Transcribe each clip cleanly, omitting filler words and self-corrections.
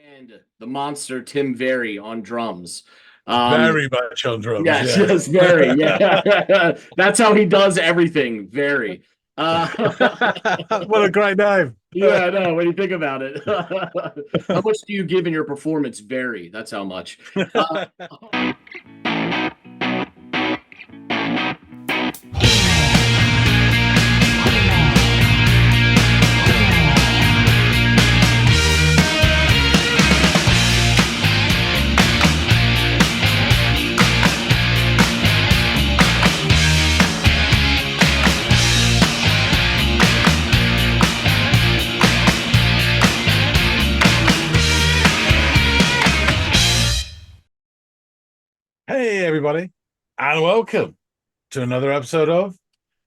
and the monster Tim Very on drums. Very much on drums. Yes, Yeah. yes, very. Yeah, that's how he does everything. Very. What a great name. Yeah, I know. When you think about it, how much do you give in your performance? Very. That's how much. Hey, everybody, and welcome to another episode of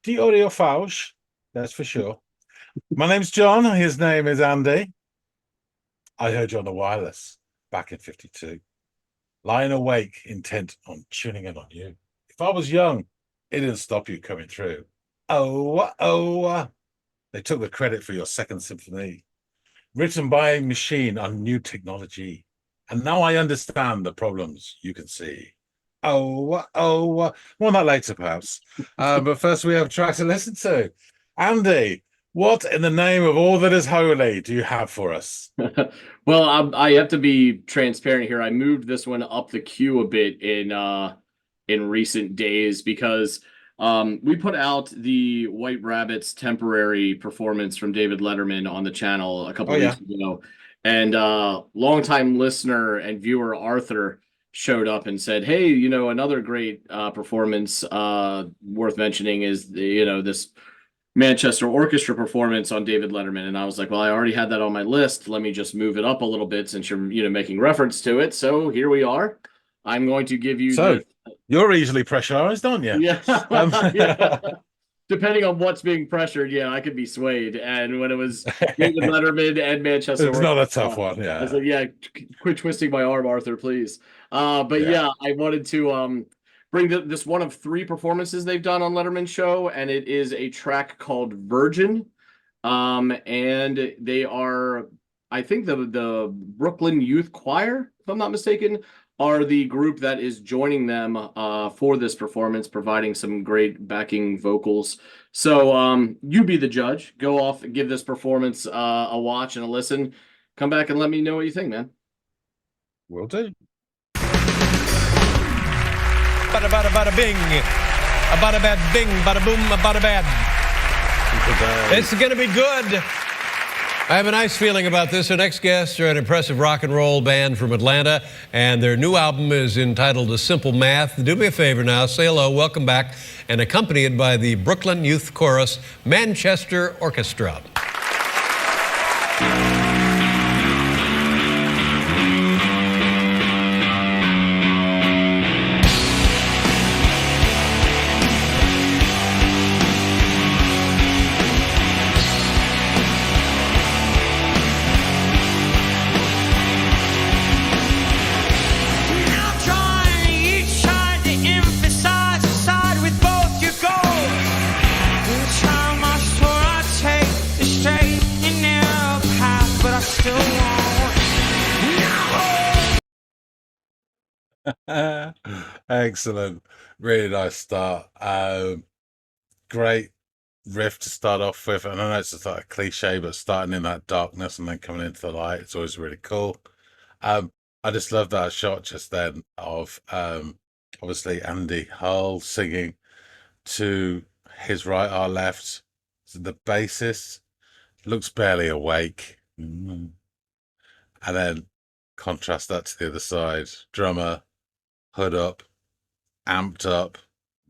the Audiophiles. That's for sure. My name's John. His name is Andy. I heard you on the wireless back in 52, lying awake, intent on tuning in on you. If I was young, it didn't stop you coming through. They took the credit for your second symphony, written by a machine on new technology. And now I understand the problems you can see. More on that later, perhaps. But first, we have a track to listen to. Andy, what in the name of all that is holy do you have for us? Well, I have to be transparent here. I moved this one up the queue a bit in recent days because we put out the White Rabbit's temporary performance from David Letterman on the channel a couple weeks ago. And longtime listener and viewer Arthur showed up and said, hey, another great performance worth mentioning is this Manchester Orchestra performance on David Letterman. And I was like, well, I already had that on my list. Let me just move it up a little bit since you're making reference to it. So here we are. I'm going to give you you're easily pressurized, aren't you? Yeah. Yeah. Depending on what's being pressured, yeah, I could be swayed. And when it was David Letterman and Manchester, it's not a tough one. Yeah, I said, yeah, quit twisting my arm, Arthur, please. Yeah, I wanted to bring this one of three performances they've done on Letterman's show, and it is a track called Virgin. And they are, I think, the Brooklyn Youth Choir, if I'm not mistaken, are the group that is joining them for this performance, providing some great backing vocals. So you be the judge. Go off and give this performance a watch and a listen. Come back and let me know what you think, man. Will do. Bada bada bada bing, a bada bad bing, bada boom, a bada bad. It's gonna be good. I have a nice feeling about this. Our next guests are an impressive rock and roll band from Atlanta, and their new album is entitled A Simple Math. Do me a favor now, say hello, welcome back, and accompanied by the Brooklyn Youth Chorus Manchester Orchestra. Excellent. Really nice start. Great riff to start off with. And I know it's just like a cliche, but starting in that darkness and then coming into the light, it's always really cool. I just love that shot just then of obviously Andy Hull singing to his right, our left. So the bassist looks barely awake. And then contrast that to the other side. Drummer, hood up, amped up,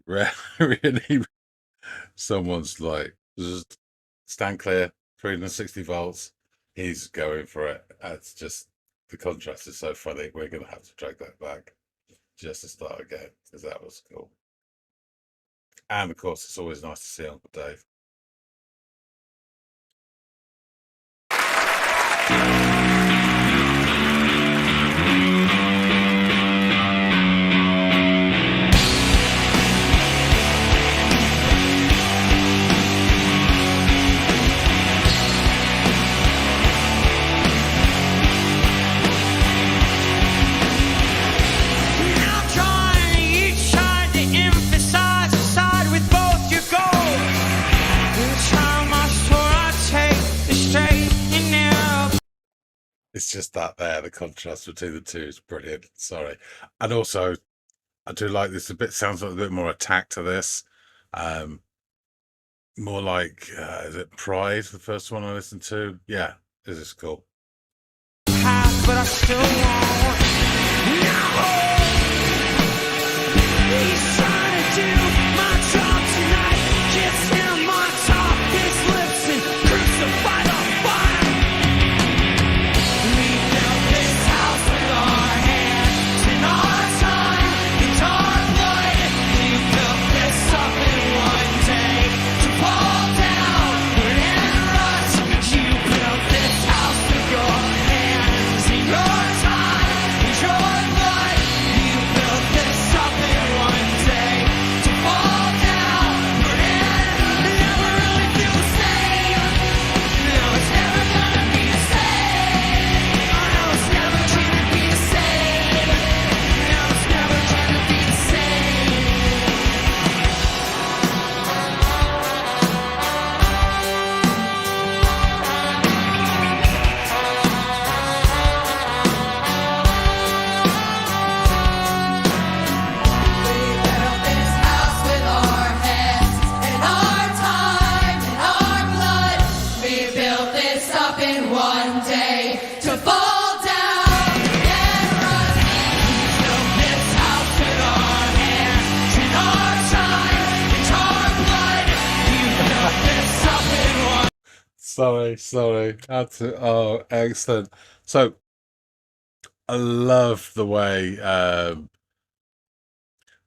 really. Someone's like, just stand clear, 360 volts. He's going for it. It's just, the contrast is so funny. We're going to have to drag that back just to start again, because that was cool. And of course, it's always nice to see Uncle Dave. It's just that there, the contrast between the two is brilliant. Sorry. And also, I do like this a bit, sounds like a bit more attack to this. More like, is it Pride, the first one I listened to? Yeah, this is cool. But I still want he's trying to do my job tonight. Kiss him on top his lips and crucify the fire. We built this house with our hands and our time and our blood. We built this up in one day to fall down and rust. You built this house with your hands and your time and your blood. You built this up in one day to fall down and never really feel the same. No, it's never gonna be the same. Oh no, it's never gonna be the same. No, it's never gonna be the same. We built this house with our hands and our time and our blood. We built this up in one day to fall down and rust. We built this house with our hands and our time and our blood. We built this up in one. Sorry. Oh, excellent. So, I love the way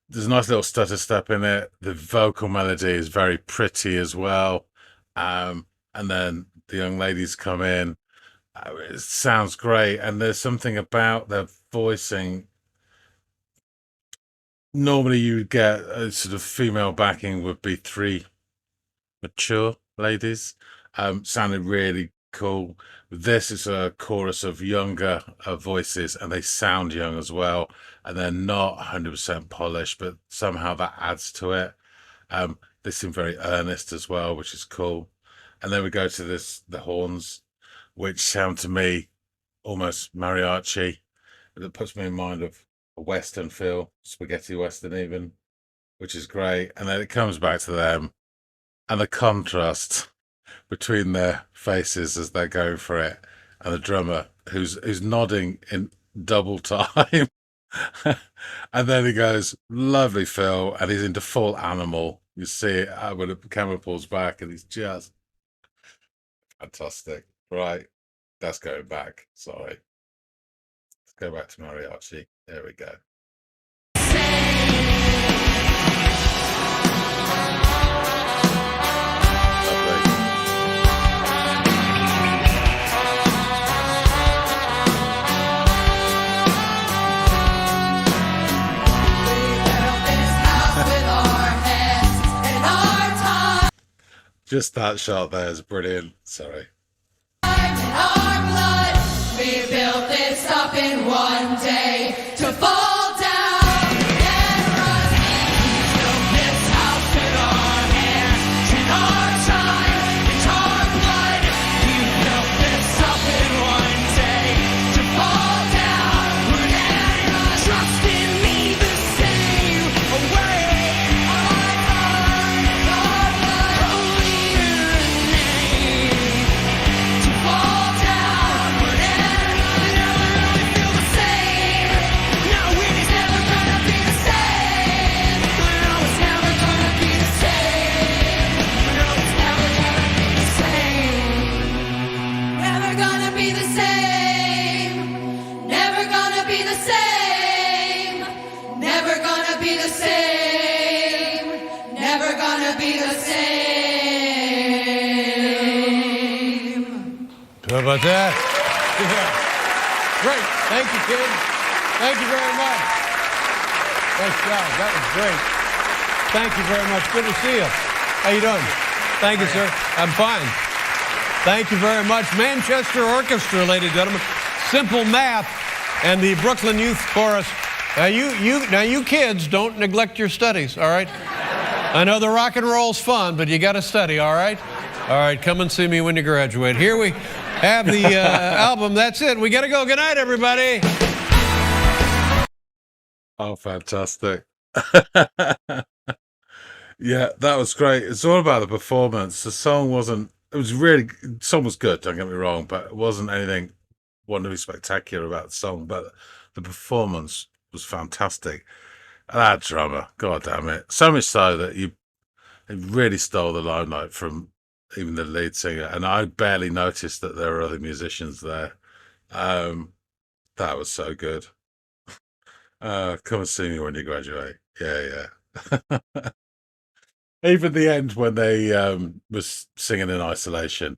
there's a nice little stutter step in it. The vocal melody is very pretty as well. And then the young ladies come in. It sounds great. And there's something about their voicing. Normally you would get a sort of female backing would be 3 mature ladies. Sounded really cool. This is a chorus of younger voices, and they sound young as well, and they're not 100% polished, but somehow that adds to it. They seem very earnest as well, which is cool. And then we go to the horns, which sound to me almost mariachi. It puts me in mind of a Western feel, spaghetti Western even, which is great. And then it comes back to them, and the contrast between their faces as they're going for it, and the drummer who's nodding in double time. And then he goes, lovely Phil, and he's into full animal. You see it when the camera pulls back, and he's just fantastic. Right, that's going back. Sorry. Let's go back to mariachi. There we go. Lovely. Just that shot there is brilliant. Sorry. We built this up in one day to fall down and rust. We built this house with our hands and our time and our blood. We built this up in one day to fall down and rust. Trust in me the same way. Our time, our blood, holy name to fall down and never really feel the same. No, it's never gonna be the same. No, it's never gonna be the same. No, it's never gonna be the same. Never gonna be the same. Never gonna be the same. Never gonna be the same. Never gonna be the same. How about that? Yeah. Great. Thank you, kid. Thank you very much. Nice job. That was great. Thank you very much. Good to see you. How you doing? Thank you, sir. I'm fine. Thank you very much. Manchester Orchestra, ladies and gentlemen. Simple Math and the Brooklyn Youth Chorus. Now you kids don't neglect your studies, all right? I know the rock and roll's fun, but you got to study, all right? All right, come and see me when you graduate. Here we have the album. That's it. We got to go. Good night, everybody. Oh, fantastic. Yeah, that was great. It's all about the performance. The song wasn't, it was really, the song was good, don't get me wrong, but it wasn't anything wonderfully spectacular about the song, but the performance was fantastic. And that drummer, god damn it. So much so that it really stole the limelight from even the lead singer. And I barely noticed that there were other musicians there. That was so good. Come and see me when you graduate. Yeah, yeah. Even the end when they was singing in isolation.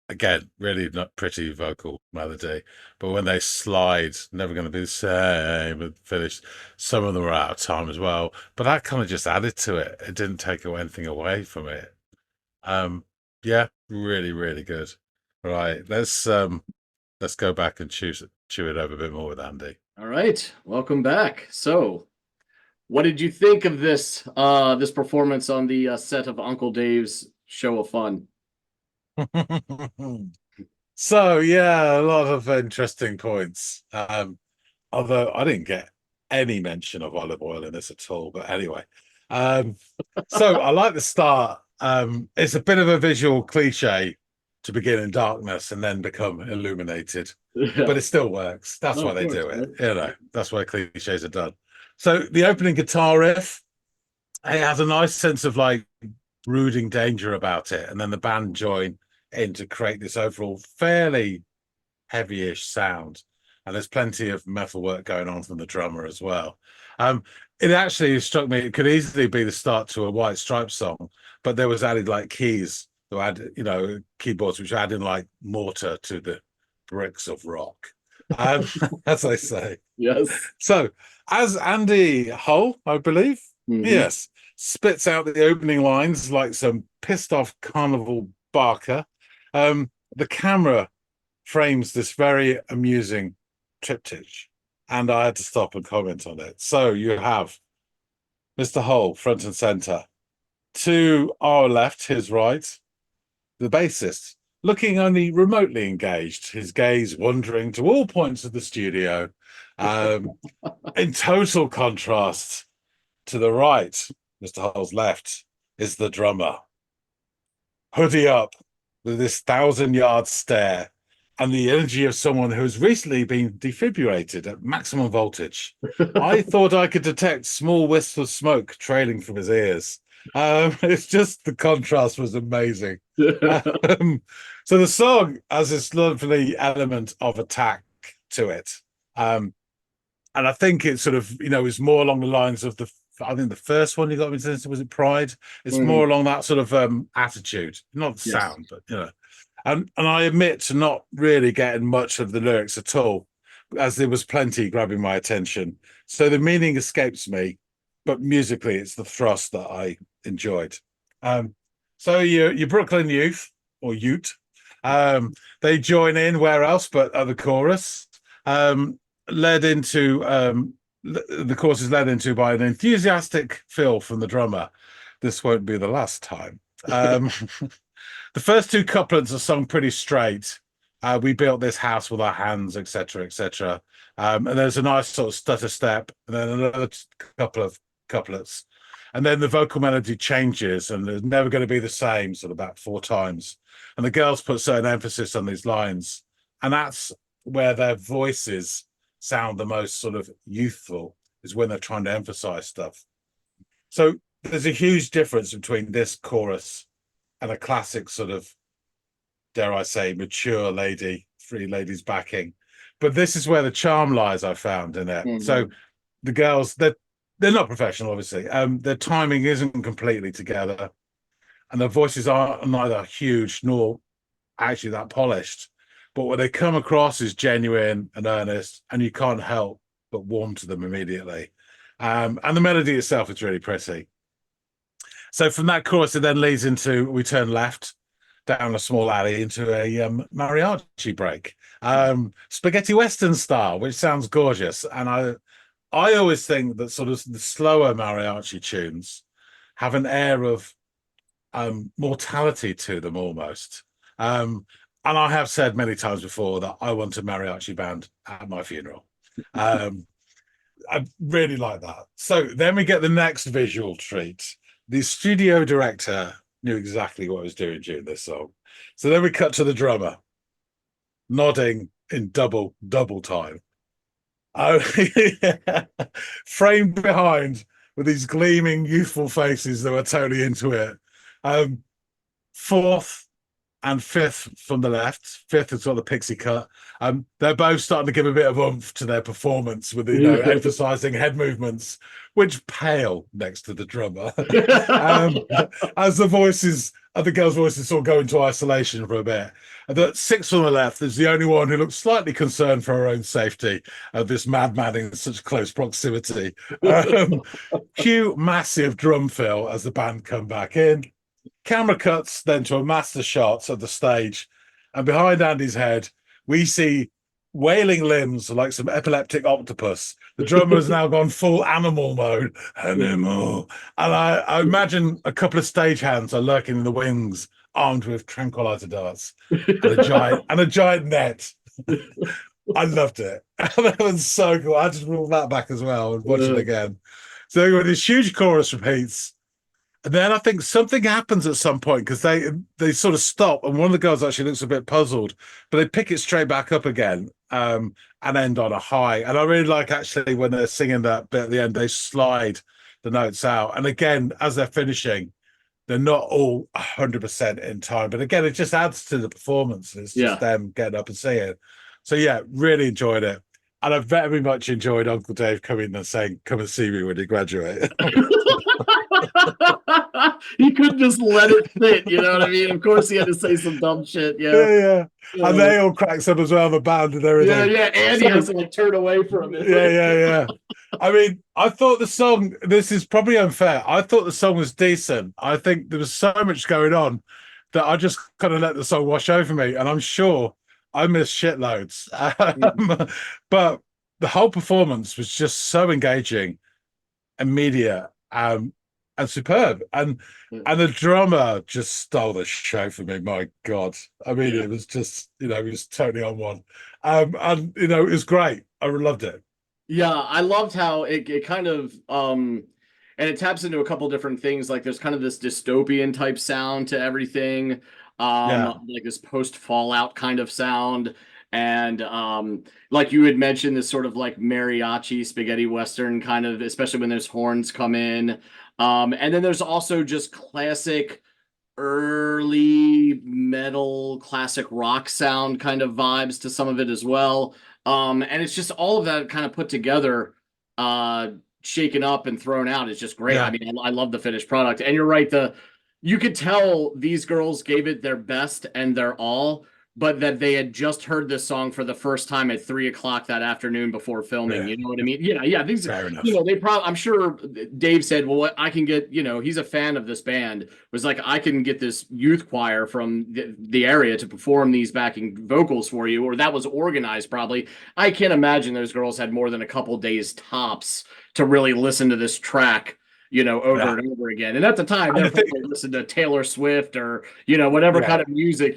Again, really not pretty vocal melody, but when they slide, never going to be the same and finished, some of them were out of time as well. But that kind of just added to it. It didn't take anything away from it. Yeah, really, really good. Right, let's go back and chew it over a bit more with Andy. All right, welcome back. So, what did you think of this this performance on the set of Uncle Dave's Show of Fun? So yeah, a lot of interesting points. Although I didn't get any mention of olive oil in this at all. But anyway, so I like the start. It's a bit of a visual cliche to begin in darkness and then become illuminated, but it still works. That's why they do it. You know, that's why cliches are done. So the opening guitar riff, it has a nice sense of like brooding danger about it, and then the band join in to create this overall fairly heavy-ish sound. And there's plenty of metal work going on from the drummer as well. It actually struck me, it could easily be the start to a White Stripes song, but there was added like keys to add, you know, keyboards which add in like mortar to the bricks of rock, as I say. Yes. So as Andy Hull, I believe, yes, spits out the opening lines like some pissed off carnival barker, the camera frames this very amusing triptych, and I had to stop and comment on it. So you have Mr. Hull front and center. To our left, his right, the bassist, looking only remotely engaged, his gaze wandering to all points of the studio. In total contrast to the right, Mr. Hull's left, is the drummer. Hoodie up with this 1,000-yard stare and the energy of someone who's recently been defibrillated at maximum voltage. I thought I could detect small wisps of smoke trailing from his ears. It's just the contrast was amazing. So the song has this lovely element of attack to it. And I think it sort of, you know, is more along the lines of I think the first one you got me into, was it Pride? It's more along that sort of attitude, not the sound, but, you know. And I admit to not really getting much of the lyrics at all, as there was plenty grabbing my attention. So the meaning escapes me, but musically it's the thrust that I enjoyed. So your Brooklyn youth, or Ute, they join in, where else but at the chorus, led into... the course is led into by an enthusiastic fill from the drummer. This won't be the last time. The first two couplets are sung pretty straight. We built this house with our hands, etc., etc. And there's a nice sort of stutter step, and then another couple of couplets. And then the vocal melody changes, and it's never going to be the same, sort of about 4 times. And the girls put certain emphasis on these lines. And that's where their voices sound the most sort of youthful, is when they're trying to emphasize stuff. So there's a huge difference between this chorus and a classic sort of, dare I say, mature lady, 3 ladies backing. But this is where the charm lies, I found in it. So the girls, they're not professional, obviously. Their timing isn't completely together, and their voices are neither huge nor actually that polished. But what they come across is genuine and earnest, and you can't help but warm to them immediately. And the melody itself is really pretty. So from that chorus, it then leads into, we turn left down a small alley into a mariachi break, spaghetti western style, which sounds gorgeous. And I always think that sort of the slower mariachi tunes have an air of mortality to them almost. and I have said many times before that I want a mariachi band at my funeral. I really like that. So then we get the next visual treat. The studio director knew exactly what he was doing during this song. So then we cut to the drummer nodding in double time. Oh, framed behind with these gleaming youthful faces that were totally into it. Fourth and fifth from the left. Fifth has got the pixie cut. They're both starting to give a bit of oomph to their performance with, emphasizing head movements, which pale next to the drummer. As the voices of the girls' voices sort of go into isolation for a bit. The sixth from the left is the only one who looks slightly concerned for her own safety of this madman in such close proximity. Cue massive drum fill as the band come back in. Camera cuts then to a master shot of the stage, and behind Andy's head, we see wailing limbs like some epileptic octopus. The drummer has now gone full animal mode. Animal. And I imagine a couple of stagehands are lurking in the wings, armed with tranquilizer darts and a giant net. I loved it. That was so cool. I had to roll that back as well and watch it again. So this huge chorus repeats. And then I think something happens at some point because they sort of stop, and one of the girls actually looks a bit puzzled, but they pick it straight back up again and end on a high. And I really like actually when they're singing that bit at the end, they slide the notes out. And again, as they're finishing, they're not all 100% in time, but again, it just adds to the performance. It's just them getting up and singing. So yeah, really enjoyed it. And I very much enjoyed Uncle Dave coming and saying, "Come and see me when you graduate." He couldn't just let it sit, you know what I mean? Of course he had to say some dumb shit. Yeah. And they all cracks up as well, the band and everything. Yeah. Andy has to like turn away from it. Yeah. I mean, I thought the song, this is probably unfair. I thought the song was decent. I think there was so much going on that I just kind of let the song wash over me. And I'm sure I missed shitloads. But the whole performance was just so engaging, immediate, and superb. And the drummer just stole the show for me. My God. I mean, it was just, it was totally on one. And it was great. I loved it. Yeah, I loved how it kind of and it taps into a couple different things. Like there's kind of this dystopian type sound to everything. Like this post Fallout kind of sound. And like you had mentioned, this sort of like mariachi spaghetti western kind of, especially when there's horns come in. And then there's also just classic early metal, classic rock sound kind of vibes to some of it as well. And it's just all of that kind of put together, shaken up and thrown out. It's just great. Yeah. I mean, I love the finished product. And you're right, you could tell these girls gave it their best and their all, but that they had just heard this song for the first time at 3:00 that afternoon before filming. Yeah. You know what I mean? Yeah. These, Fair enough. I'm sure Dave said, well, I can get, he's a fan of this band. Was like, I can get this youth choir from the area to perform these backing vocals for you, or that was organized probably. I can't imagine those girls had more than a couple days tops to really listen to this track, over and over again. And at the time, they listened to Taylor Swift or, whatever kind of music,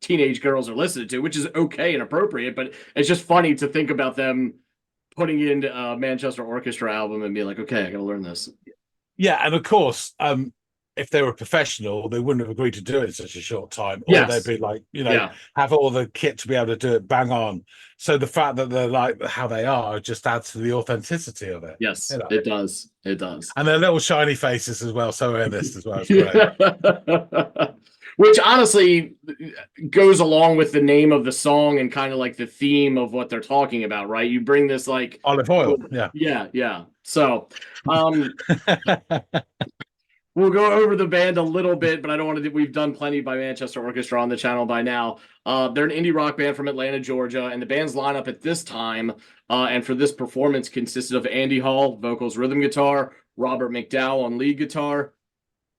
teenage girls are listening to, which is okay and appropriate. But it's just funny to think about them putting in a Manchester Orchestra album and be like, okay, I got to learn this. Yeah. And of course, if they were professional, they wouldn't have agreed to do it in such a short time. Or they'd be like, have all the kit to be able to do it bang on. So the fact that they're like how they are just adds to the authenticity of it. Yes, it does. It does. And their little shiny faces as well. So earnest as well. It's great. Which honestly goes along with the name of the song and kind of like the theme of what they're talking about, right? You bring this like olive oil. Yeah. So, we'll go over the band a little bit, but I don't want to. We've done plenty by Manchester Orchestra on the channel by now. They're an indie rock band from Atlanta, Georgia, and the band's lineup at this time and for this performance consisted of Andy Hall, vocals, rhythm guitar, Robert McDowell on lead guitar,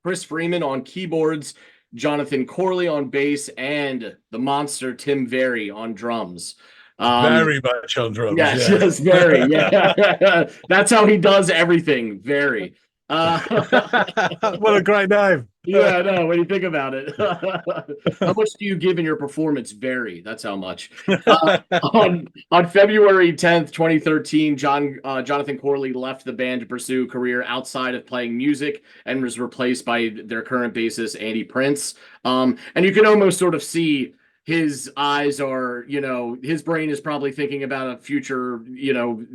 Chris Freeman on keyboards, Jonathan Corley on bass, and the monster Tim Very on drums. Very much on drums. Yes, very. Yeah. That's how he does everything. Very. What a great name. Yeah, I know. When you think about it, how much do you give in your performance? Vary. That's how much. On February 10th, 2013, Jonathan Corley left the band to pursue a career outside of playing music and was replaced by their current bassist Andy Prince. And you can almost sort of see his eyes are, his brain is probably thinking about a future,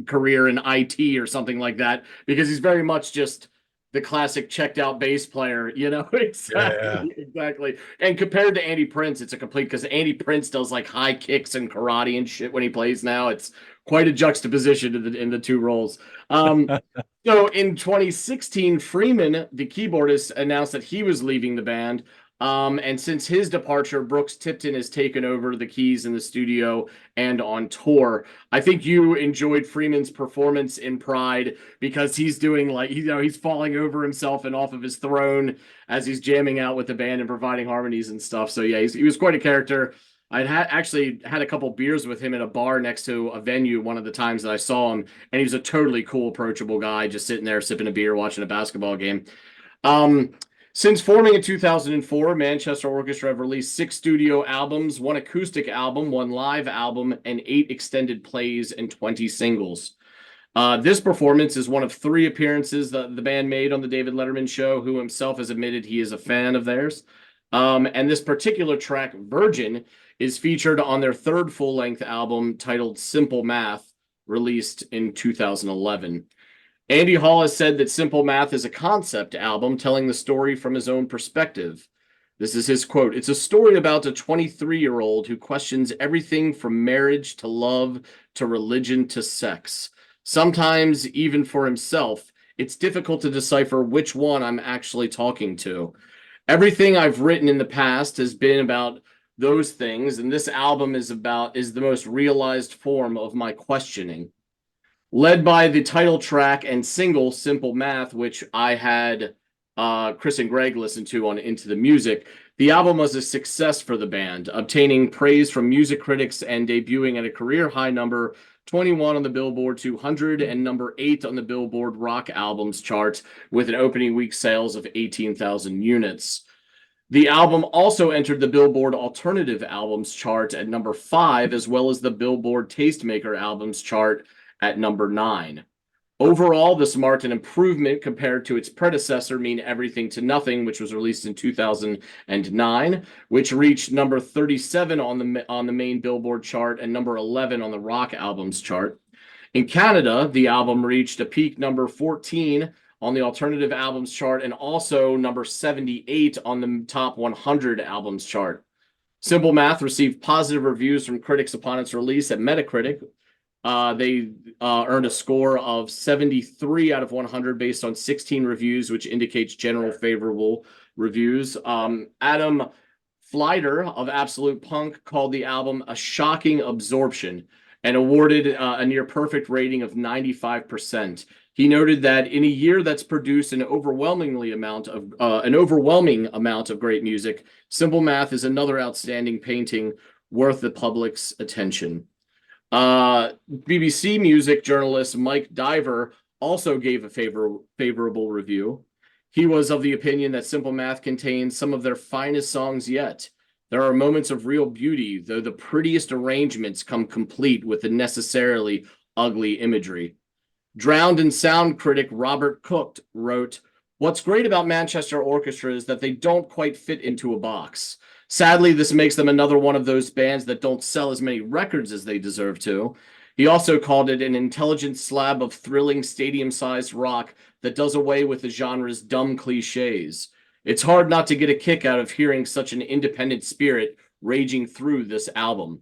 career in IT or something like that, because he's very much just the classic checked out bass player, exactly, exactly. And compared to Andy Prince, it's a complete, because Andy Prince does like high kicks and karate and shit when he plays now. It's quite a juxtaposition in the two roles. So in 2016, Freeman, the keyboardist, announced that he was leaving the band. And since his departure, Brooks Tipton has taken over the keys in the studio and on tour. I think you enjoyed Freeman's performance in Pride, because he's doing like, he's falling over himself and off of his throne as he's jamming out with the band and providing harmonies and stuff. So yeah, he was quite a character. I actually had a couple beers with him at a bar next to a venue one of the times that I saw him, and he was a totally cool, approachable guy, just sitting there sipping a beer, watching a basketball game. Since forming in 2004, Manchester Orchestra have released 6 studio albums, 1 acoustic album, 1 live album, and 8 extended plays and 20 singles. This performance is one of 3 appearances that the band made on the David Letterman show, who himself has admitted he is a fan of theirs. And this particular track, Virgin, is featured on their 3rd full-length album titled Simple Math, released in 2011. Andy Hall has said that Simple Math is a concept album telling the story from his own perspective. This is his quote: "It's a story about a 23-year-old who questions everything from marriage to love to religion to sex. Sometimes, even for himself, it's difficult to decipher which one I'm actually talking to. Everything I've written in the past has been about those things, and this album is the most realized form of my questioning." Led by the title track and single Simple Math, which I had Chris and Greg listen to on Into the Music, the album was a success for the band, obtaining praise from music critics and debuting at a career high number 21 on the Billboard 200 and number 8 on the Billboard Rock Albums chart, with an opening week sales of 18,000 units. The album also entered the Billboard Alternative Albums chart at number 5, as well as the Billboard Tastemaker Albums chart at number 9. Overall, this marked an improvement compared to its predecessor, Mean Everything to Nothing, which was released in 2009, which reached number 37 on the main Billboard chart and number 11 on the Rock Albums chart. In Canada, the album reached a peak number 14 on the Alternative Albums chart and also number 78 on the Top 100 Albums chart. Simple Math received positive reviews from critics upon its release at Metacritic. They earned a score of 73 out of 100 based on 16 reviews, which indicates general favorable reviews. Adam Flyter of Absolute Punk called the album a shocking absorption and awarded a near perfect rating of 95%. He noted that in a year that's produced an overwhelming amount of great music, Simple Math is another outstanding painting worth the public's attention. BBC music journalist Mike Diver also gave a favorable review. He was of the opinion that Simple Math contains some of their finest songs yet. There are moments of real beauty, though the prettiest arrangements come complete with the necessarily ugly imagery. Drowned in Sound critic Robert Cook wrote, "What's great about Manchester Orchestra is that they don't quite fit into a box. Sadly, this makes them another one of those bands that don't sell as many records as they deserve to." He also called it an intelligent slab of thrilling stadium-sized rock that does away with the genre's dumb cliches. It's hard not to get a kick out of hearing such an independent spirit raging through this album.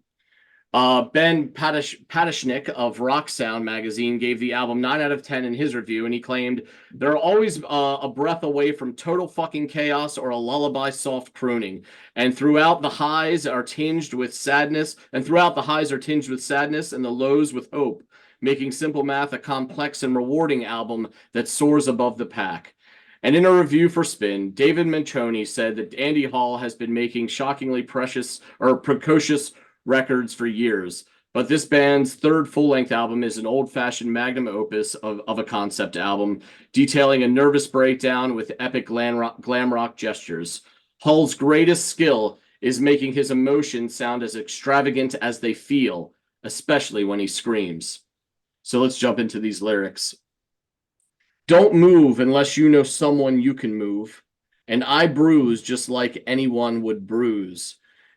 Ben Patashnik of Rock Sound magazine gave the album 9 out of 10 in his review, and he claimed, "They're always a breath away from total fucking chaos or a lullaby soft crooning, and throughout the highs are tinged with sadness, and the lows with hope, making Simple Math a complex and rewarding album that soars above the pack." And in a review for Spin, David Manchoni said that Andy Hall has been making shockingly precocious records for years. but this band's third full-length album is an old-fashioned magnum opus of a concept album, detailing a nervous breakdown with epic glam rock gestures. Hull's greatest skill is making his emotions sound as extravagant as they feel, especially when he screams. So let's jump into these lyrics. Don't move unless you know someone you can move. And I bruise just like anyone would bruise.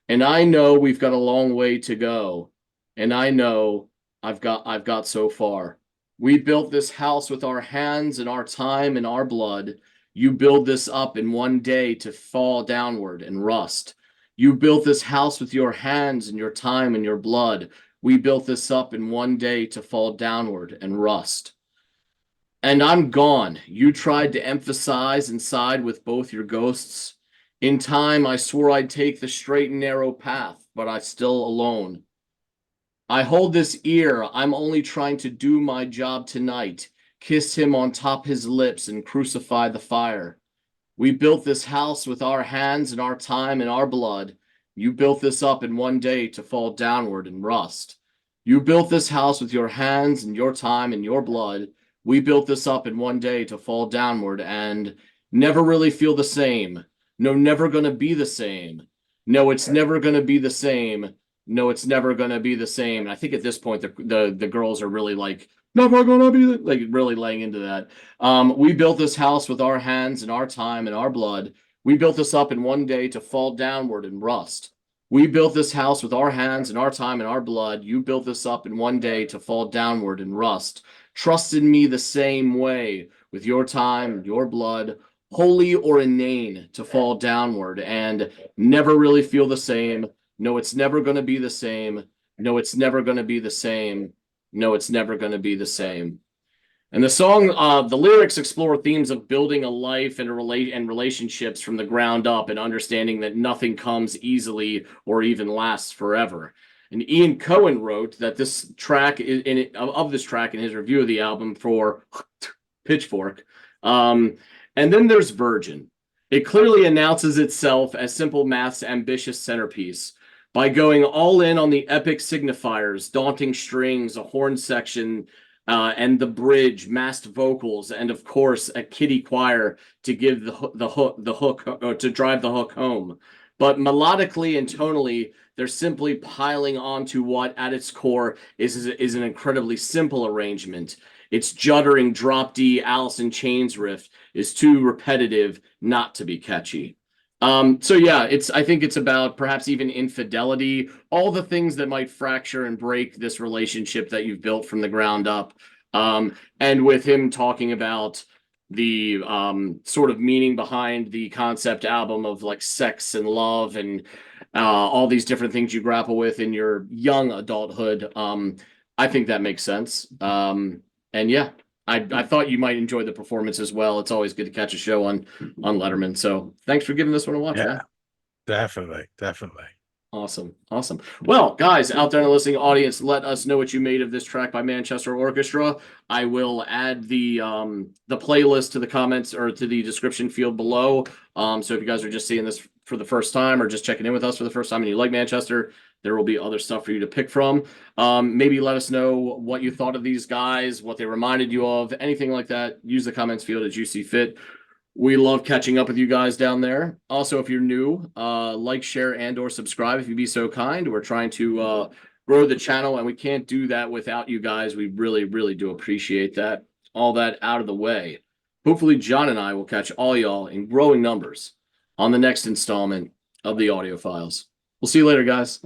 And I know we've got a long way to go. And I know I've got so far. We built this house with our hands and our time and our blood. You build this up in one day to fall downward and rust. You built this house with your hands and your time and your blood. We built this up in one day to fall downward and rust. And I'm gone. You tried to emphasize and side with both your ghosts. In time, I swore I'd take the straight and narrow path, but I'm still alone. I hold this ear. I'm only trying to do my job tonight. Kiss him on top his lips and crucify the fire. We built this house with our hands and our time and our blood. You built this up in one day to fall downward and rust. You built this house with your hands and your time and your blood. We built this up in one day to fall downward and never really feel the same. No, never gonna be the same. No, it's never gonna be the same. No, it's never gonna be the same. And I think at this point the girls are really like, never gonna be like really laying into that. We built this house with our hands and our time and our blood. We built this up in one day to fall downward and rust. We built this house with our hands and our time and our blood. You built this up in one day to fall downward and rust. Trust in me the same way with your time, your blood, holy or inane, to fall downward and never really feel the same. No, it's never going to be the same. No, it's never going to be the same. No, it's never going to be the same. And the song, the lyrics explore themes of building a life and relationships from the ground up and understanding that nothing comes easily or even lasts forever. And Ian Cohen wrote that this track of this track in his review of the album for Pitchfork. And then there's Virgin. It clearly announces itself as Simple Math's ambitious centerpiece. By going all in on the epic signifiers, daunting strings, a horn section, and the bridge, massed vocals, and of course a kiddie choir to give the hook to drive the hook home. But melodically and tonally, they're simply piling onto what, at its core, is an incredibly simple arrangement. Its juddering drop D Alice in Chains riff is too repetitive not to be catchy. So yeah, I think it's about perhaps even infidelity, all the things that might fracture and break this relationship that you've built from the ground up. And with him talking about the sort of meaning behind the concept album of like sex and love and all these different things you grapple with in your young adulthood. I think that makes sense. And yeah, I thought you might enjoy the performance as well. It's always good to catch a show on Letterman. So thanks for giving this one a watch. Yeah, Man. definitely. Awesome. Well, guys out there in the listening audience, let us know what you made of this track by Manchester Orchestra. I will add the playlist to the comments or to the description field below. So if you guys are just seeing this for the first time or just checking in with us for the first time and you like Manchester, there will be other stuff for you to pick from. Maybe let us know what you thought of these guys, what they reminded you of, anything like that. Use the comments field as you see fit. We love catching up with you guys down there. Also, if you're new, like, share, and or subscribe if you'd be so kind. We're trying to grow the channel, and we can't do that without you guys. We really, really do appreciate that. All that out of the way. Hopefully, John and I will catch all y'all in growing numbers on the next installment of the Audiophiles. We'll see you later, guys.